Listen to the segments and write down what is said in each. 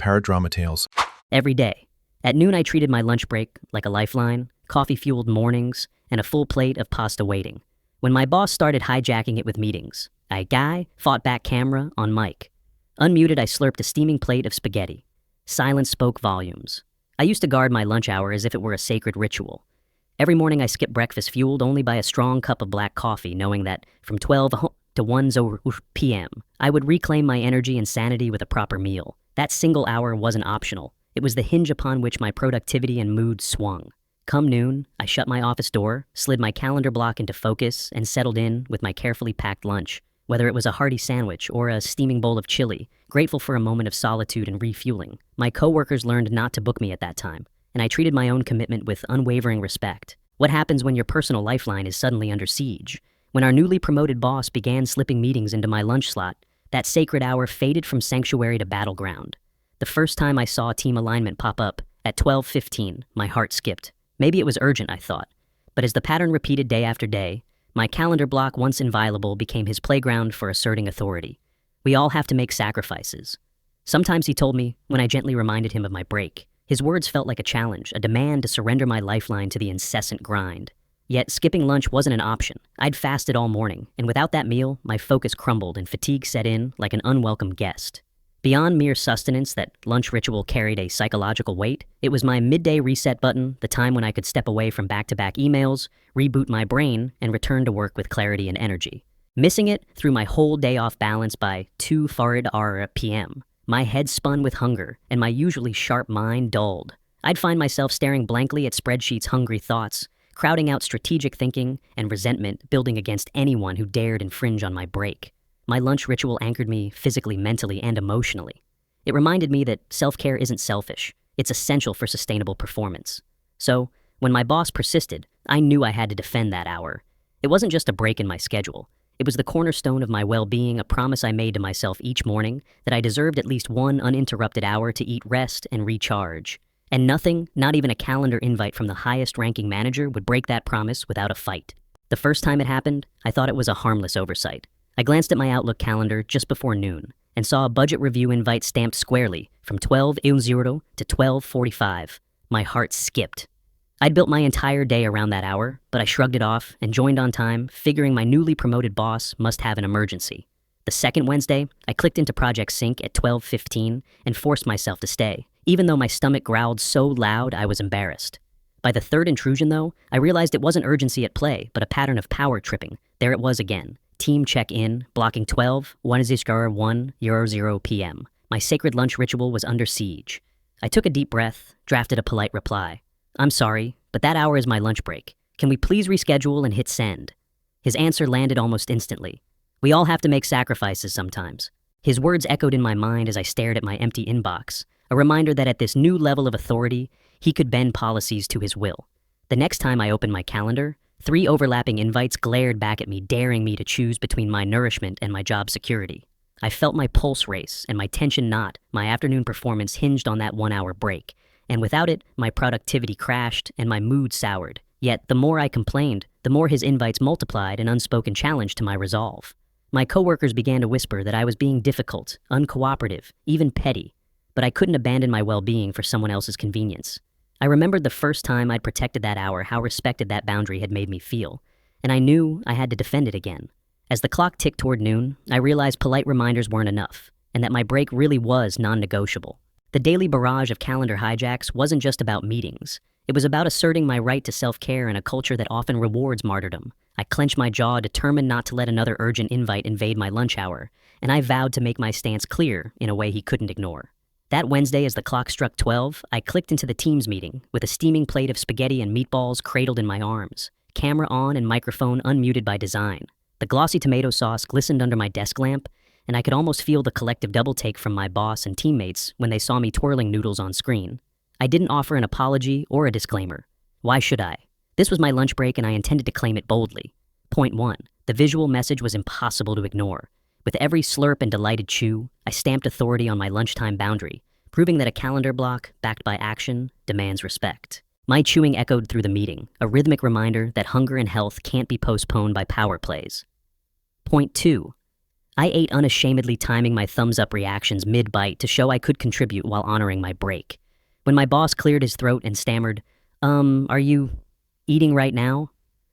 paradrama tales. Every day. At noon, I treated my lunch break like a lifeline, coffee-fueled mornings, and a full plate of pasta waiting. When my boss started hijacking it with meetings, I fought back camera on mic. Unmuted, I slurped a steaming plate of spaghetti. Silence spoke volumes. I used to guard my lunch hour as if it were a sacred ritual. Every morning I skipped breakfast fueled only by a strong cup of black coffee, knowing that from 12 to 1 p.m., I would reclaim my energy and sanity with a proper meal. That single hour wasn't optional. It was the hinge upon which my productivity and mood swung. Come noon, I shut my office door, slid my calendar block into focus, and settled in with my carefully packed lunch. Whether it was a hearty sandwich or a steaming bowl of chili, grateful for a moment of solitude and refueling. My coworkers learned not to book me at that time, and I treated my own commitment with unwavering respect. What happens when your personal lifeline is suddenly under siege? When our newly promoted boss began slipping meetings into my lunch slot, that sacred hour faded from sanctuary to battleground. The first time I saw team alignment pop up, at 12:15, my heart skipped. Maybe it was urgent, I thought. But as the pattern repeated day after day, my calendar block, once inviolable, became his playground for asserting authority. We all have to make sacrifices. Sometimes he told me, when I gently reminded him of my break. His words felt like a challenge, a demand to surrender my lifeline to the incessant grind. Yet skipping lunch wasn't an option. I'd fasted all morning, and without that meal, my focus crumbled and fatigue set in like an unwelcome guest. Beyond mere sustenance, that lunch ritual carried a psychological weight. It was my midday reset button, the time when I could step away from back-to-back emails, reboot my brain, and return to work with clarity and energy. Missing it threw my whole day off balance by 2 p.m. My head spun with hunger, and my usually sharp mind dulled. I'd find myself staring blankly at spreadsheets' hungry thoughts, crowding out strategic thinking and resentment building against anyone who dared infringe on my break. My lunch ritual anchored me physically, mentally, and emotionally. It reminded me that self-care isn't selfish. It's essential for sustainable performance. So, when my boss persisted, I knew I had to defend that hour. It wasn't just a break in my schedule. It was the cornerstone of my well-being, a promise I made to myself each morning that I deserved at least one uninterrupted hour to eat, rest, and recharge. And nothing, not even a calendar invite from the highest-ranking manager, would break that promise without a fight. The first time it happened, I thought it was a harmless oversight. I glanced at my Outlook calendar just before noon and saw a budget review invite stamped squarely from 12:00 to 12:45. My heart skipped. I'd built my entire day around that hour, but I shrugged it off and joined on time, figuring my newly promoted boss must have an emergency. The second Wednesday, I clicked into Project Sync at 12:15 and forced myself to stay, even though my stomach growled so loud I was embarrassed. By the third intrusion, though, I realized it wasn't urgency at play, but a pattern of power tripping. There it was again. Team check-in, blocking 12:1 p.m. My sacred lunch ritual was under siege. I took a deep breath, drafted a polite reply. I'm sorry, but that hour is my lunch break. Can we please reschedule and hit send? His answer landed almost instantly. We all have to make sacrifices sometimes. His words echoed in my mind as I stared at my empty inbox, a reminder that at this new level of authority, he could bend policies to his will. The next time I opened my calendar, 3 overlapping invites glared back at me, daring me to choose between my nourishment and my job security. I felt my pulse race and my tension knot. My afternoon performance hinged on that 1-hour break, and without it, my productivity crashed and my mood soured. Yet, the more I complained, the more his invites multiplied, an unspoken challenge to my resolve. My coworkers began to whisper that I was being difficult, uncooperative, even petty, but I couldn't abandon my well-being for someone else's convenience. I remembered the first time I'd protected that hour, how respected that boundary had made me feel, and I knew I had to defend it again. As the clock ticked toward noon, I realized polite reminders weren't enough, and that my break really was non-negotiable. The daily barrage of calendar hijacks wasn't just about meetings. It was about asserting my right to self-care in a culture that often rewards martyrdom. I clenched my jaw, determined not to let another urgent invite invade my lunch hour, and I vowed to make my stance clear in a way he couldn't ignore. That Wednesday, as the clock struck 12, I clicked into the Teams meeting with a steaming plate of spaghetti and meatballs cradled in my arms, camera on and microphone unmuted by design. The glossy tomato sauce glistened under my desk lamp, and I could almost feel the collective double-take from my boss and teammates when they saw me twirling noodles on screen. I didn't offer an apology or a disclaimer. Why should I? This was my lunch break, and I intended to claim it boldly. Point 1. The visual message was impossible to ignore. With every slurp and delighted chew, I stamped authority on my lunchtime boundary, proving that a calendar block, backed by action, demands respect. My chewing echoed through the meeting, a rhythmic reminder that hunger and health can't be postponed by power plays. Point 2. I ate unashamedly, timing my thumbs up reactions mid-bite to show I could contribute while honoring my break. When my boss cleared his throat and stammered, are you eating right now?"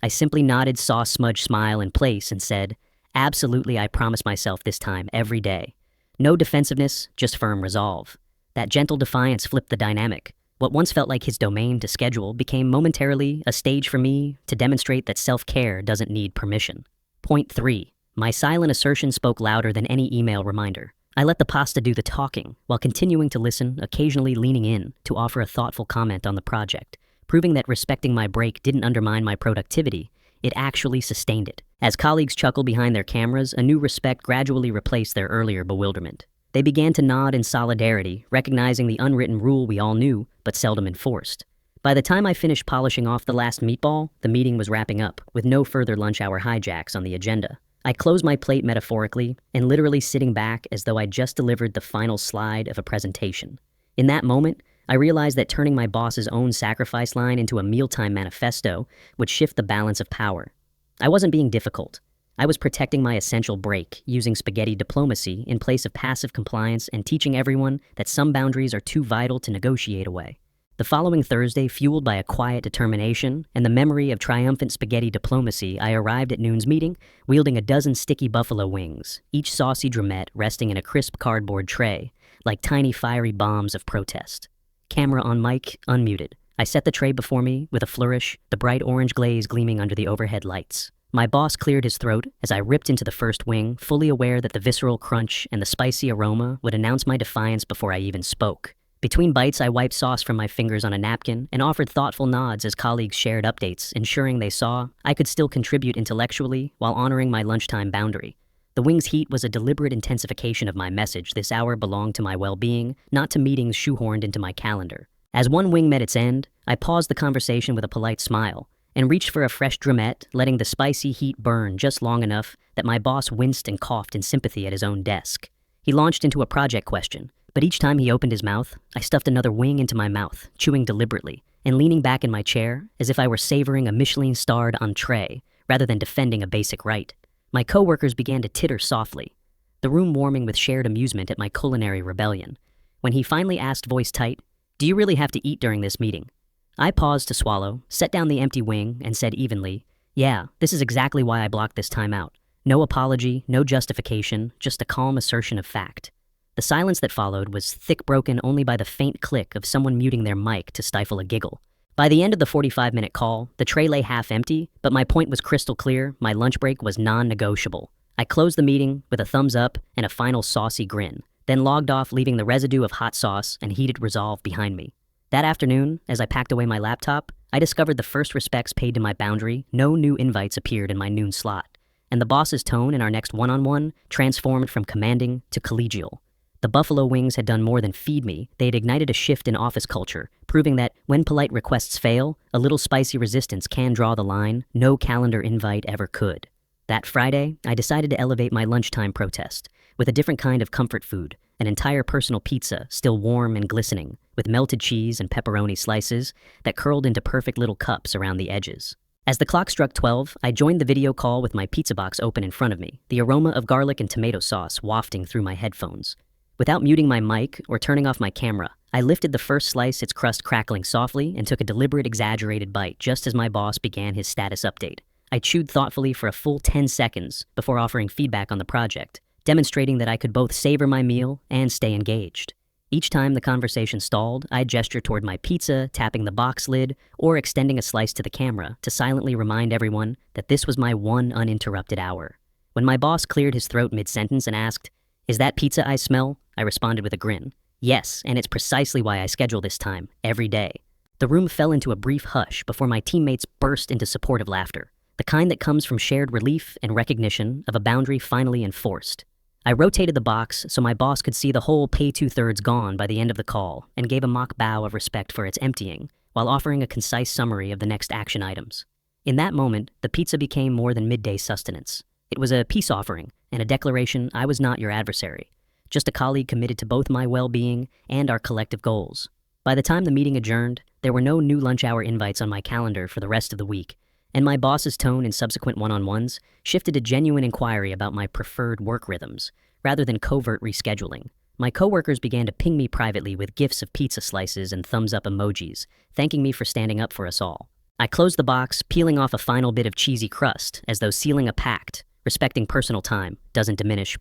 I simply nodded, saw a smudge smile in place, and said, "Absolutely, I promise myself this time, every day." No defensiveness, just firm resolve. That gentle defiance flipped the dynamic. What once felt like his domain to schedule became momentarily a stage for me to demonstrate that self-care doesn't need permission. Point 3. My silent assertion spoke louder than any email reminder. I let the pasta do the talking, while continuing to listen, occasionally leaning in to offer a thoughtful comment on the project, proving that respecting my break didn't undermine my productivity, it actually sustained it. As colleagues chuckled behind their cameras, a new respect gradually replaced their earlier bewilderment. They began to nod in solidarity, recognizing the unwritten rule we all knew, but seldom enforced. By the time I finished polishing off the last meatball, the meeting was wrapping up, with no further lunch hour hijacks on the agenda. I closed my plate metaphorically, and literally sitting back as though I'd just delivered the final slide of a presentation. In that moment, I realized that turning my boss's own sacrifice line into a mealtime manifesto would shift the balance of power. I wasn't being difficult. I was protecting my essential break, using spaghetti diplomacy in place of passive compliance and teaching everyone that some boundaries are too vital to negotiate away. The following Thursday, fueled by a quiet determination and the memory of triumphant spaghetti diplomacy, I arrived at noon's meeting, wielding a dozen sticky buffalo wings, each saucy drumette resting in a crisp cardboard tray, like tiny fiery bombs of protest. Camera on mic, unmuted. I set the tray before me with a flourish, the bright orange glaze gleaming under the overhead lights. My boss cleared his throat as I ripped into the first wing, fully aware that the visceral crunch and the spicy aroma would announce my defiance before I even spoke. Between bites, I wiped sauce from my fingers on a napkin and offered thoughtful nods as colleagues shared updates, ensuring they saw I could still contribute intellectually while honoring my lunchtime boundary. The wing's heat was a deliberate intensification of my message. This hour belonged to my well-being, not to meetings shoehorned into my calendar. As one wing met its end, I paused the conversation with a polite smile and reached for a fresh drumette, letting the spicy heat burn just long enough that my boss winced and coughed in sympathy at his own desk. He launched into a project question, but each time he opened his mouth, I stuffed another wing into my mouth, chewing deliberately and leaning back in my chair as if I were savoring a Michelin-starred entree rather than defending a basic right. My coworkers began to titter softly, the room warming with shared amusement at my culinary rebellion. When he finally asked, voice tight, "Do you really have to eat during this meeting?" I paused to swallow, set down the empty wing, and said evenly, "Yeah, this is exactly why I blocked this time out. No apology, no justification, just a calm assertion of fact." The silence that followed was thick, broken only by the faint click of someone muting their mic to stifle a giggle. By the end of the 45-minute call, the tray lay half empty, but my point was crystal clear. My lunch break was non-negotiable. I closed the meeting with a thumbs up and a final saucy grin, then logged off, leaving the residue of hot sauce and heated resolve behind me. That afternoon, as I packed away my laptop, I discovered the first respects paid to my boundary. No new invites appeared in my noon slot, and the boss's tone in our next one-on-one transformed from commanding to collegial. The buffalo wings had done more than feed me. They had ignited a shift in office culture, proving that when polite requests fail, a little spicy resistance can draw the line no calendar invite ever could. That Friday, I decided to elevate my lunchtime protest with a different kind of comfort food, an entire personal pizza, still warm and glistening, with melted cheese and pepperoni slices that curled into perfect little cups around the edges. As the clock struck 12, I joined the video call with my pizza box open in front of me, the aroma of garlic and tomato sauce wafting through my headphones. Without muting my mic or turning off my camera, I lifted the first slice, its crust crackling softly, and took a deliberate, exaggerated bite just as my boss began his status update. I chewed thoughtfully for a full 10 seconds before offering feedback on the project, demonstrating that I could both savor my meal and stay engaged. Each time the conversation stalled, I'd gesture toward my pizza, tapping the box lid, or extending a slice to the camera to silently remind everyone that this was my one uninterrupted hour. When my boss cleared his throat mid-sentence and asked, "Is that pizza I smell?" I responded with a grin. "Yes, and it's precisely why I schedule this time, every day." The room fell into a brief hush before my teammates burst into supportive laughter, the kind that comes from shared relief and recognition of a boundary finally enforced. I rotated the box so my boss could see the whole pay 2/3 gone by the end of the call and gave a mock bow of respect for its emptying, while offering a concise summary of the next action items. In that moment, the pizza became more than midday sustenance. It was a peace offering and a declaration I was not your adversary, just a colleague committed to both my well-being and our collective goals. By the time the meeting adjourned, there were no new lunch hour invites on my calendar for the rest of the week, and my boss's tone in subsequent one-on-ones shifted to genuine inquiry about my preferred work rhythms, rather than covert rescheduling. My coworkers began to ping me privately with gifs of pizza slices and thumbs-up emojis, thanking me for standing up for us all. I closed the box, peeling off a final bit of cheesy crust, as though sealing a pact. Respecting personal time doesn't diminish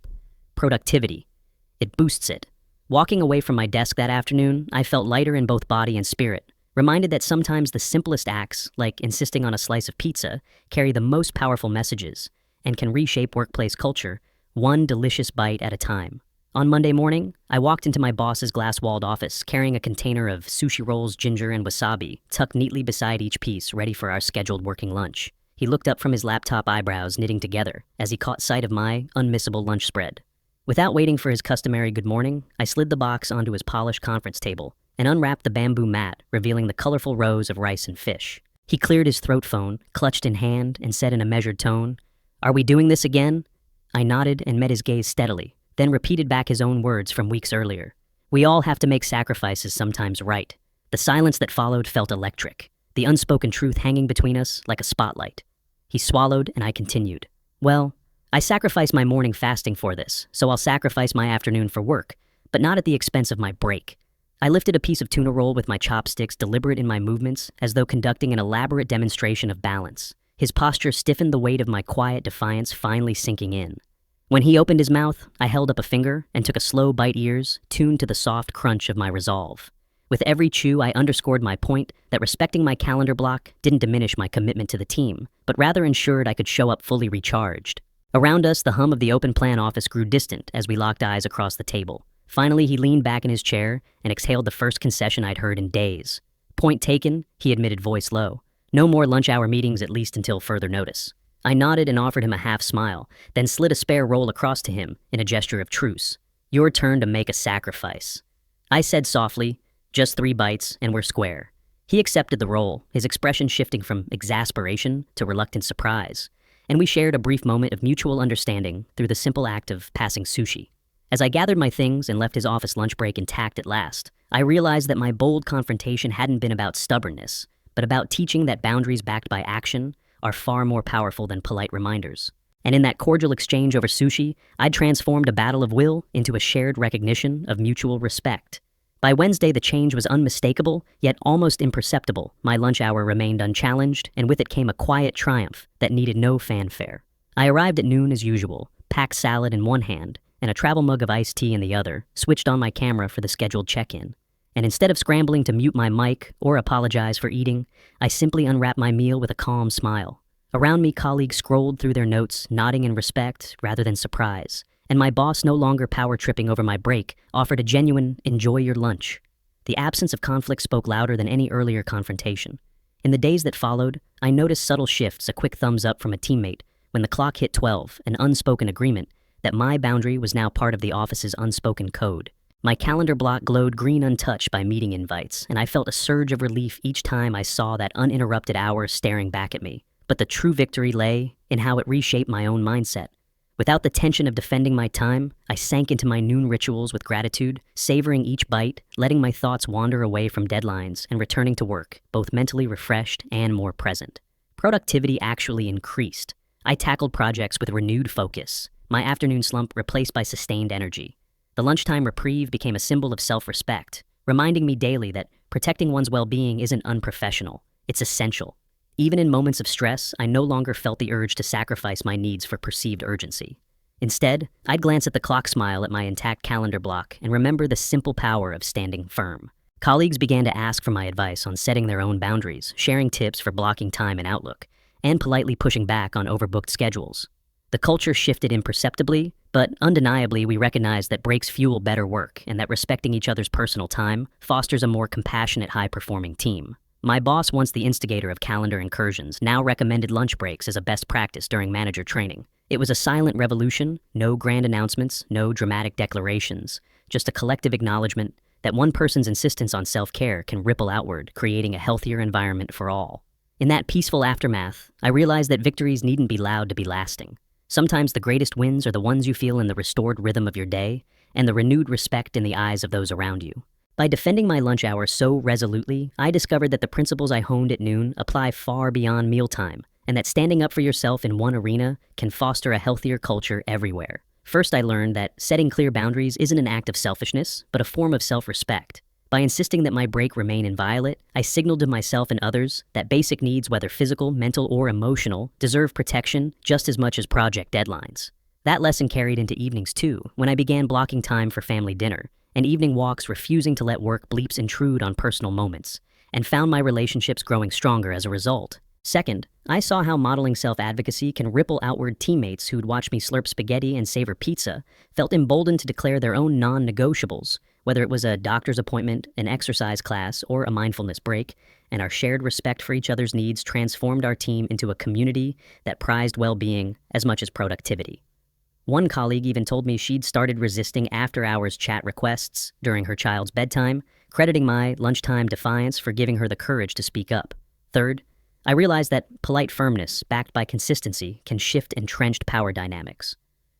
productivity. It boosts it. Walking away from my desk that afternoon, I felt lighter in both body and spirit, reminded that sometimes the simplest acts, like insisting on a slice of pizza, carry the most powerful messages and can reshape workplace culture, one delicious bite at a time. On Monday morning, I walked into my boss's glass-walled office carrying a container of sushi rolls, ginger, and wasabi, tucked neatly beside each piece, ready for our scheduled working lunch. He looked up from his laptop, eyebrows knitting together, as he caught sight of my unmissable lunch spread. Without waiting for his customary good morning, I slid the box onto his polished conference table and unwrapped the bamboo mat, revealing the colorful rows of rice and fish. He cleared his throat phone, clutched in hand, and said in a measured tone, "Are we doing this again?" I nodded and met his gaze steadily, then repeated back his own words from weeks earlier. "We all have to make sacrifices sometimes, right?" The silence that followed felt electric, the unspoken truth hanging between us like a spotlight. He swallowed and I continued. "Well, I sacrifice my morning fasting for this, so I'll sacrifice my afternoon for work, but not at the expense of my break." I lifted a piece of tuna roll with my chopsticks, deliberate in my movements, as though conducting an elaborate demonstration of balance. His posture stiffened, the weight of my quiet defiance finally sinking in. When he opened his mouth, I held up a finger and took a slow bite, ears tuned to the soft crunch of my resolve. With every chew, I underscored my point that respecting my calendar block didn't diminish my commitment to the team, but rather ensured I could show up fully recharged. Around us, the hum of the open plan office grew distant as we locked eyes across the table. Finally, he leaned back in his chair and exhaled the first concession I'd heard in days. "Point taken," he admitted, voice low. "No more lunch hour meetings, at least until further notice." I nodded and offered him a half smile, then slid a spare roll across to him in a gesture of truce. "Your turn to make a sacrifice." I said softly, "Just 3 bites and we're square." He accepted the roll, his expression shifting from exasperation to reluctant surprise, and we shared a brief moment of mutual understanding through the simple act of passing sushi. As I gathered my things and left his office lunch break intact at last, I realized that my bold confrontation hadn't been about stubbornness, but about teaching that boundaries backed by action are far more powerful than polite reminders. And in that cordial exchange over sushi, I'd transformed a battle of will into a shared recognition of mutual respect. By Wednesday, the change was unmistakable, yet almost imperceptible. My lunch hour remained unchallenged, and with it came a quiet triumph that needed no fanfare. I arrived at noon as usual, packed salad in one hand and a travel mug of iced tea in the other, switched on my camera for the scheduled check-in. And instead of scrambling to mute my mic or apologize for eating, I simply unwrapped my meal with a calm smile. Around me, colleagues scrolled through their notes, nodding in respect rather than surprise. And my boss, no longer power-tripping over my break, offered a genuine, "Enjoy your lunch." The absence of conflict spoke louder than any earlier confrontation. In the days that followed, I noticed subtle shifts, a quick thumbs up from a teammate when the clock hit 12, an unspoken agreement that my boundary was now part of the office's unspoken code. My calendar block glowed green, untouched by meeting invites, and I felt a surge of relief each time I saw that uninterrupted hour staring back at me. But the true victory lay in how it reshaped my own mindset. Without the tension of defending my time, I sank into my noon rituals with gratitude, savoring each bite, letting my thoughts wander away from deadlines, and returning to work, both mentally refreshed and more present. Productivity actually increased. I tackled projects with renewed focus, my afternoon slump replaced by sustained energy. The lunchtime reprieve became a symbol of self-respect, reminding me daily that protecting one's well-being isn't unprofessional, it's essential. Even in moments of stress, I no longer felt the urge to sacrifice my needs for perceived urgency. Instead, I'd glance at the clock, smile at my intact calendar block, and remember the simple power of standing firm. Colleagues began to ask for my advice on setting their own boundaries, sharing tips for blocking time in Outlook, and politely pushing back on overbooked schedules. The culture shifted imperceptibly, but undeniably we recognized that breaks fuel better work and that respecting each other's personal time fosters a more compassionate, high-performing team. My boss, once the instigator of calendar incursions, now recommended lunch breaks as a best practice during manager training. It was a silent revolution, no grand announcements, no dramatic declarations, just a collective acknowledgement that one person's insistence on self-care can ripple outward, creating a healthier environment for all. In that peaceful aftermath, I realized that victories needn't be loud to be lasting. Sometimes the greatest wins are the ones you feel in the restored rhythm of your day and the renewed respect in the eyes of those around you. By defending my lunch hour so resolutely, I discovered that the principles I honed at noon apply far beyond mealtime, and that standing up for yourself in one arena can foster a healthier culture everywhere. First, I learned that setting clear boundaries isn't an act of selfishness, but a form of self-respect. By insisting that my break remain inviolate, I signaled to myself and others that basic needs, whether physical, mental, or emotional, deserve protection just as much as project deadlines. That lesson carried into evenings too, when I began blocking time for family dinner, and evening walks, refusing to let work bleeps intrude on personal moments, and found my relationships growing stronger as a result. Second, I saw how modeling self-advocacy can ripple outward. Teammates who'd watch me slurp spaghetti and savor pizza felt emboldened to declare their own non-negotiables, whether it was a doctor's appointment, an exercise class, or a mindfulness break, and our shared respect for each other's needs transformed our team into a community that prized well-being as much as productivity. One colleague even told me she'd started resisting after-hours chat requests during her child's bedtime, crediting my lunchtime defiance for giving her the courage to speak up. Third, I realized that polite firmness, backed by consistency, can shift entrenched power dynamics.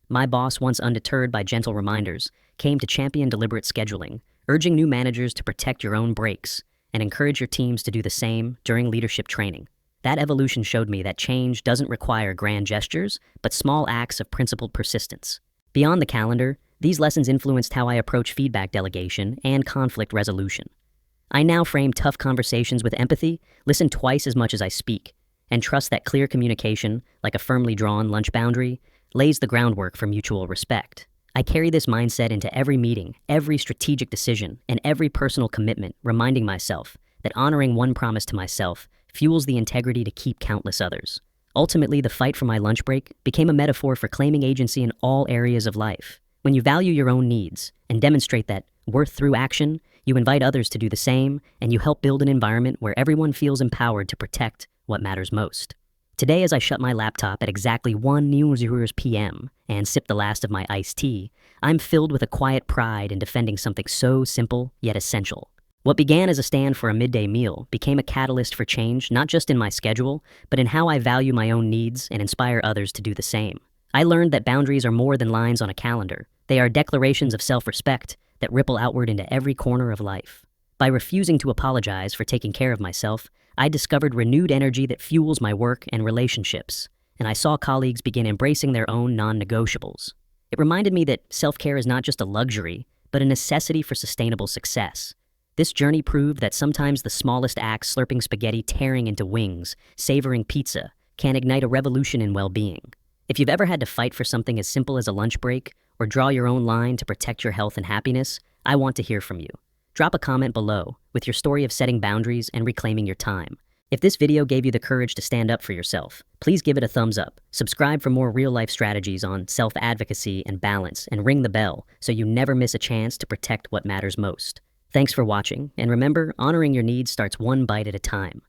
My boss, once undeterred by gentle reminders, came to champion deliberate scheduling, urging new managers to protect your own breaks and encourage your teams to do the same during leadership training. That evolution showed me that change doesn't require grand gestures, but small acts of principled persistence. Beyond the calendar, these lessons influenced how I approach feedback delegation and conflict resolution. I now frame tough conversations with empathy, listen twice as much as I speak, and trust that clear communication, like a firmly drawn lunch boundary, lays the groundwork for mutual respect. I carry this mindset into every meeting, every strategic decision, and every personal commitment, reminding myself that honoring one promise to myself fuels the integrity to keep countless others. Ultimately, the fight for my lunch break became a metaphor for claiming agency in all areas of life. When you value your own needs and demonstrate that worth through action, you invite others to do the same, and you help build an environment where everyone feels empowered to protect what matters most. Today, as I shut my laptop at exactly 1:00 p.m. and sip the last of my iced tea, I'm filled with a quiet pride in defending something so simple yet essential. What began as a stand for a midday meal became a catalyst for change, not just in my schedule, but in how I value my own needs and inspire others to do the same. I learned that boundaries are more than lines on a calendar. They are declarations of self-respect that ripple outward into every corner of life. By refusing to apologize for taking care of myself, I discovered renewed energy that fuels my work and relationships, and I saw colleagues begin embracing their own non-negotiables. It reminded me that self-care is not just a luxury, but a necessity for sustainable success. This journey proved that sometimes the smallest acts, slurping spaghetti, tearing into wings, savoring pizza, can ignite a revolution in well-being. If you've ever had to fight for something as simple as a lunch break, or draw your own line to protect your health and happiness, I want to hear from you. Drop a comment below with your story of setting boundaries and reclaiming your time. If this video gave you the courage to stand up for yourself, please give it a thumbs up. Subscribe for more real-life strategies on self-advocacy and balance, and ring the bell so you never miss a chance to protect what matters most. Thanks for watching, and remember, honoring your needs starts one bite at a time.